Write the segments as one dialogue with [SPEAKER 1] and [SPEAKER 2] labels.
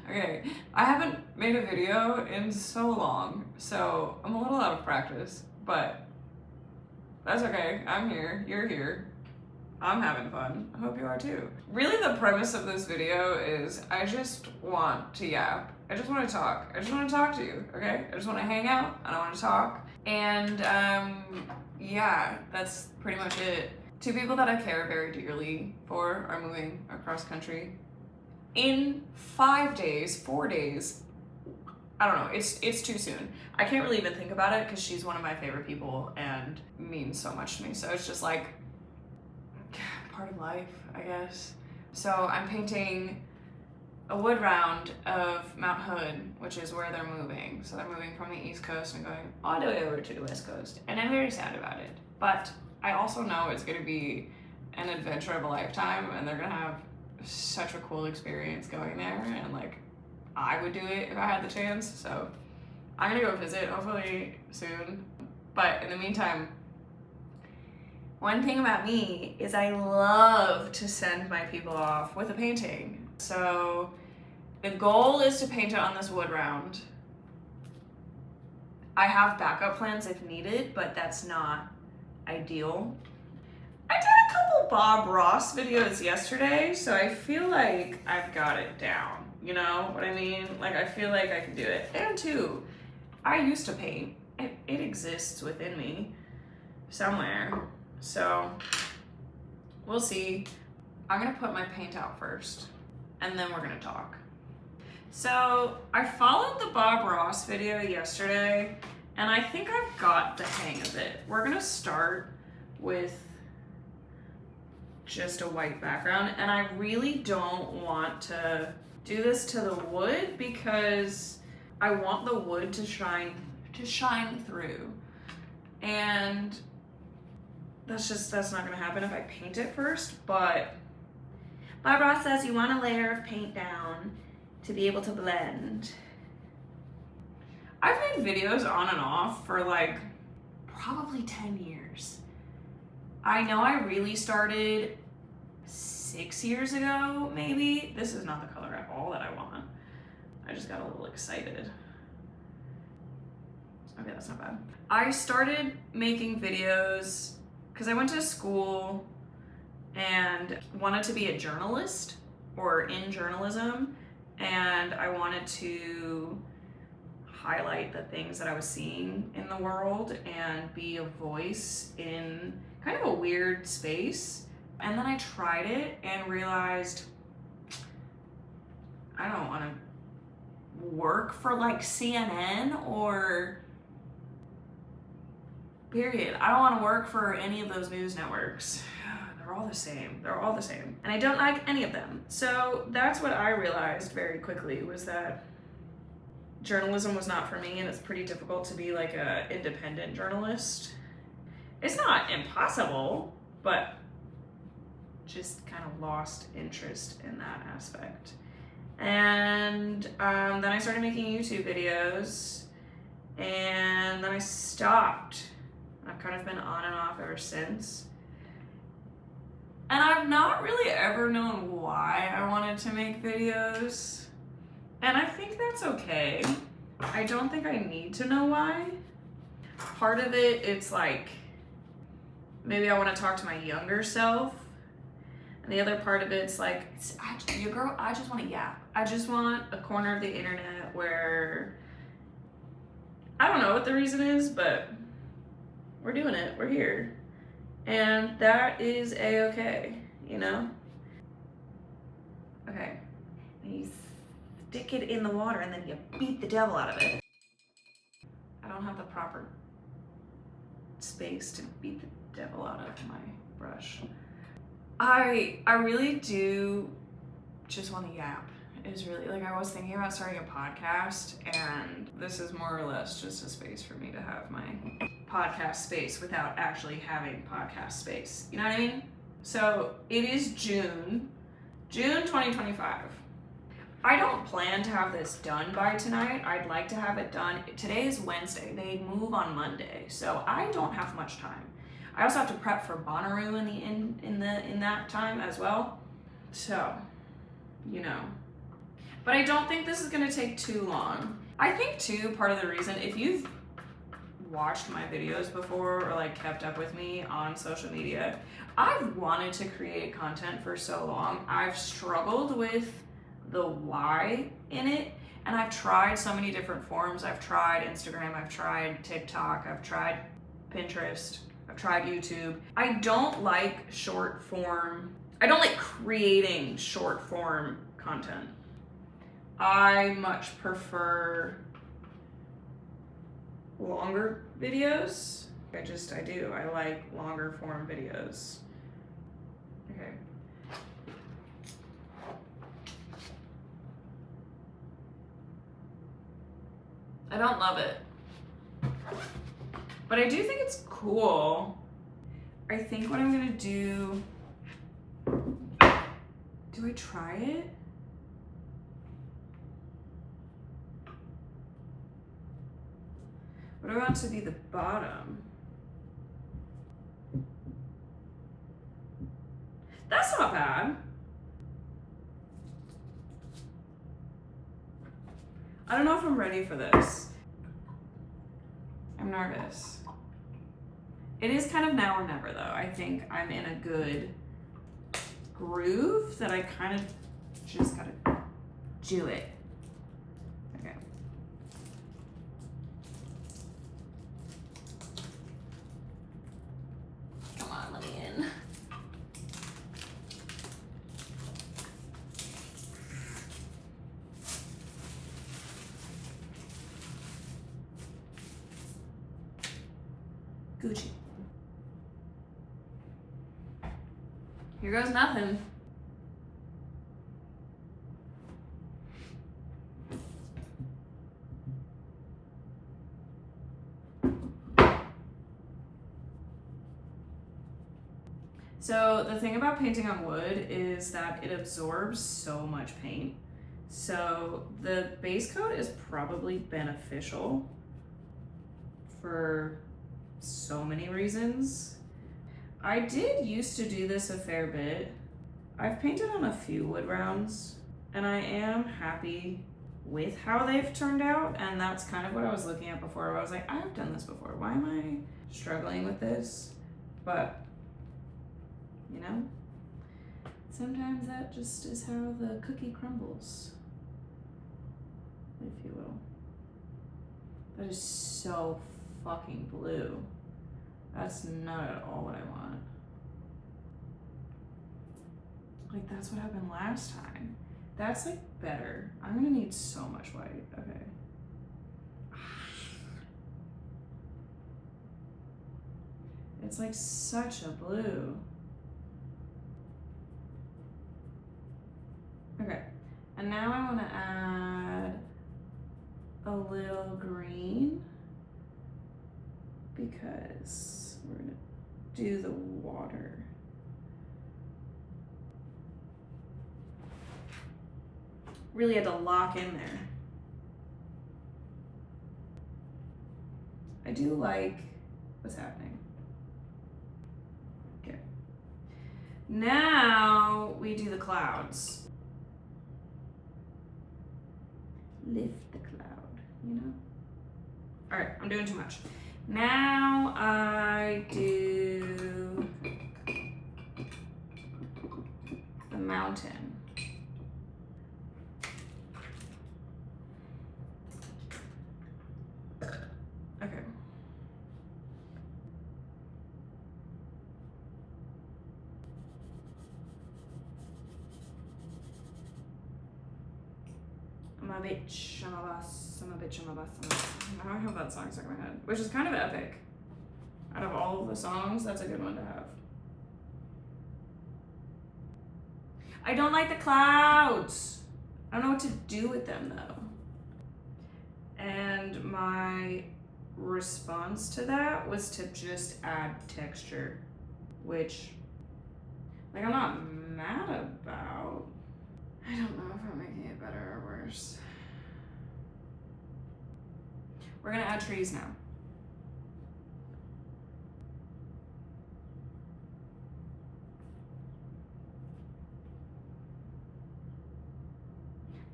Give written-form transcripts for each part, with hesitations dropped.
[SPEAKER 1] Okay, I haven't made a video in so long, so I'm a little out of practice, but that's okay. I'm here, you're here. I'm having fun. I hope you are too. Really, the premise of this video is I just want to yap. I just want to talk. I just want to talk to you, okay? I just want to hang out and I want to talk. And yeah, that's pretty much it. Two people that I care very dearly for are moving across country in 5 days, 4 days. I don't know, it's too soon. I can't really even think about it because she's one of my favorite people and means so much to me. So it's just like part of life, I guess. So I'm painting a wood round of Mount Hood, which is where they're moving. So they're moving from the East Coast and going all the way over to the West Coast. And I'm very sad about it. But I also know it's gonna be an adventure of a lifetime and they're gonna have such a cool experience going there, and like I would do it if I had the chance. So I'm gonna go visit hopefully soon. But in the meantime, one thing about me is I love to send my people off with a painting. So the goal is to paint it on this wood round. I have backup plans if needed, but that's not ideal. I did a couple Bob Ross videos yesterday, so I feel like I've got it down. You know what I mean? Like I feel like I can do it. And two, I used to paint. It exists within me somewhere. So we'll see. I'm gonna put my paint out first and then we're gonna talk. So I followed the Bob Ross video yesterday and I think I've got the hang of it. We're gonna start with just a white background, and I really don't want to do this to the wood because I want the wood to shine through, and that's not gonna happen if I paint it first. But Bob Ross says you want a layer of paint down to be able to blend. I've made videos on and off for like probably 10 years. I know I really started 6 years ago, maybe. This is not the color at all that I want. I just got a little excited. Okay, that's not bad. I started making videos because I went to school and wanted to be a journalist or in journalism, and I wanted to highlight the things that I was seeing in the world and be a voice in kind of a weird space. And then I tried it and realized I don't want to work for like CNN or period. I don't want to work for any of those news networks. They're all the same. They're all the same. And I don't like any of them. So that's what I realized very quickly, was that journalism was not for me, and it's pretty difficult to be like a independent journalist. It's not impossible, but just kind of lost interest in that aspect. And then I started making YouTube videos, and then I stopped. I've kind of been on and off ever since. And I've not really ever known why I wanted to make videos. And I think that's okay. I don't think I need to know why. Part of it, it's like, maybe I want to talk to my younger self. And the other part of it's like, I just want to yap. I just want a corner of the internet where, I don't know what the reason is, but we're doing it, we're here. And that is a-okay, you know? Okay, and you stick it in the water and then you beat the devil out of it. I don't have the proper space to beat the devil out of my brush. I really do just want to yap. Is really, like, I was thinking about starting a podcast, and this is more or less just a space for me to have my podcast space without actually having podcast space. You know what I mean? So it is June 2025. I don't plan to have this done by tonight. I'd like to have it done. Today is Wednesday. They move on Monday, so I don't have much time. I also have to prep for Bonnaroo in that time as well. So, you know. But I don't think this is gonna take too long. I think too, part of the reason, if you've watched my videos before or like kept up with me on social media, I've wanted to create content for so long. I've struggled with the why in it, and I've tried so many different forms. I've tried Instagram, I've tried TikTok, I've tried Pinterest, I've tried YouTube. I don't like short form, I don't like creating short form content. I much prefer longer videos. I do. I like longer form videos. Okay. I don't love it, but I do think it's cool. I think what I'm gonna do I try it? What do I want to be the bottom? That's not bad. I don't know if I'm ready for this. I'm nervous. It is kind of now or never though. I think I'm in a good groove that I kind of just gotta do it. Okay. Come on, let me in. Gucci. Here goes nothing. So the thing about painting on wood is that it absorbs so much paint. So the base coat is probably beneficial for so many reasons. I did used to do this a fair bit. I've painted on a few wood rounds and I am happy with how they've turned out, and that's kind of what I was looking at before, where I was like, I've done this before, why am I struggling with this? But you know, sometimes that just is how the cookie crumbles, if you will. That is so fucking blue. That's not at all what I want. Like, that's what happened last time. That's like better. I'm gonna need so much white. Okay. It's like such a blue. Okay, and now I want to add a little green because we're gonna do the water. Really had to lock in there. I do like what's happening. Okay. Now we do the clouds. Lift the cloud, you know? All right, I'm doing too much. Now I do the mountain. Okay. I'm a bitch, I'm a boss, I'm a bitch, I'm a boss, I'm a boss. I have that song stuck in my head, which is kind of epic. Out of all of the songs, that's a good one to have. I don't like the clouds. I don't know what to do with them though. And my response to that was to just add texture, which, like, I'm not mad about. I don't know if I'm making it better or worse. We're gonna add trees now.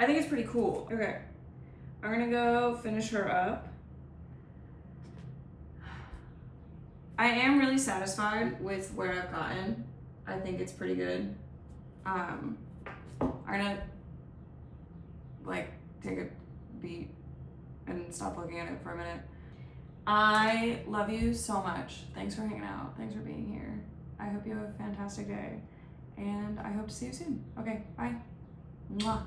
[SPEAKER 1] I think it's pretty cool. Okay, I'm gonna go finish her up. I am really satisfied with where I've gotten. I think it's pretty good. I'm gonna like take a beat and stop looking at it for a minute. I love you so much. Thanks for hanging out. Thanks for being here. I hope you have a fantastic day, and I hope to see you soon. Okay, bye. Mwah.